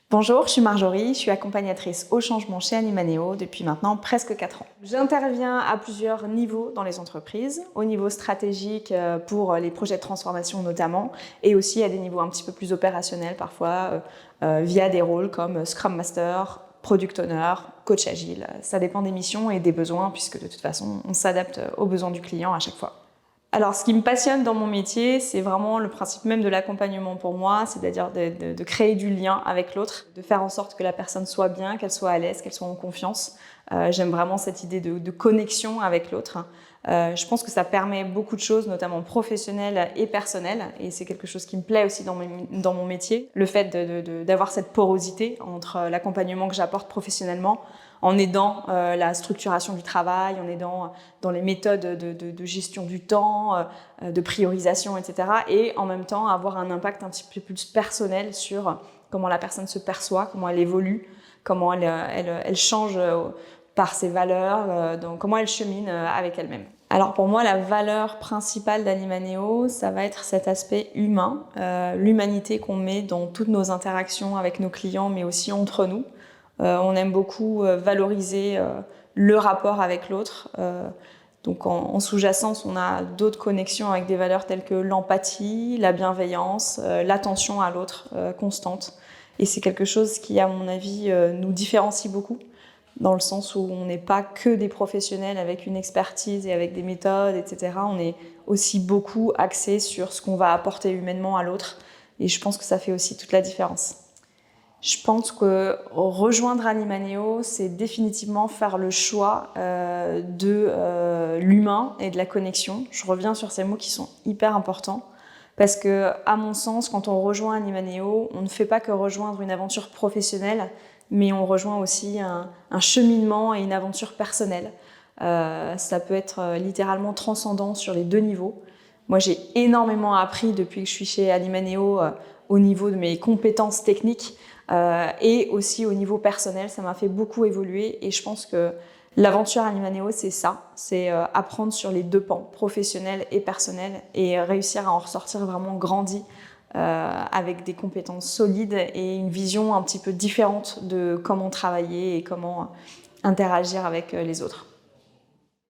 Bonjour, je suis Marjorie, je suis accompagnatrice au changement chez Animaneo depuis maintenant presque 4 ans. J'interviens à plusieurs niveaux dans les entreprises, au niveau stratégique pour les projets de transformation notamment, et aussi à des niveaux un petit peu plus opérationnels parfois via des rôles comme Scrum Master, Product Owner, Coach Agile. Ça dépend des missions et des besoins puisque de toute façon on s'adapte aux besoins du client à chaque fois. Alors, ce qui me passionne dans mon métier, c'est vraiment le principe même de l'accompagnement pour moi, c'est-à-dire de créer du lien avec l'autre, de faire en sorte que la personne soit bien, qu'elle soit à l'aise, qu'elle soit en confiance. J'aime vraiment cette idée de connexion avec l'autre. Je pense que ça permet beaucoup de choses, notamment professionnelles et personnelles, et c'est quelque chose qui me plaît aussi dans mon métier, le fait d'avoir cette porosité entre l'accompagnement que j'apporte professionnellement, en aidant la structuration du travail, en aidant dans les méthodes de gestion du temps, de priorisation, etc. Et en même temps avoir un impact un petit peu plus personnel sur comment la personne se perçoit, comment elle évolue, comment elle change par ses valeurs, donc comment elle chemine avec elle-même. Alors pour moi, la valeur principale d'Animaneo, ça va être cet aspect humain, l'humanité qu'on met dans toutes nos interactions avec nos clients, mais aussi entre nous. On aime beaucoup valoriser le rapport avec l'autre. Donc en sous-jacence, on a d'autres connexions avec des valeurs telles que l'empathie, la bienveillance, l'attention à l'autre constante. Et c'est quelque chose qui, à mon avis, nous différencie beaucoup, dans le sens où on n'est pas que des professionnels avec une expertise et avec des méthodes, etc. On est aussi beaucoup axé sur ce qu'on va apporter humainement à l'autre. Et je pense que ça fait aussi toute la différence. Je pense que rejoindre Animaneo, c'est définitivement faire le choix de l'humain et de la connexion. Je reviens sur ces mots qui sont hyper importants parce que, à mon sens, quand on rejoint Animaneo, on ne fait pas que rejoindre une aventure professionnelle, mais on rejoint aussi un cheminement et une aventure personnelle. Ça peut être littéralement transcendant sur les deux niveaux. Moi, j'ai énormément appris depuis que je suis chez Animaneo au niveau de mes compétences techniques. Et aussi au niveau personnel, ça m'a fait beaucoup évoluer et je pense que l'aventure Animaneo, c'est ça, c'est apprendre sur les deux pans, professionnel et personnel, et réussir à en ressortir vraiment grandi avec des compétences solides et une vision un petit peu différente de comment travailler et comment interagir avec les autres.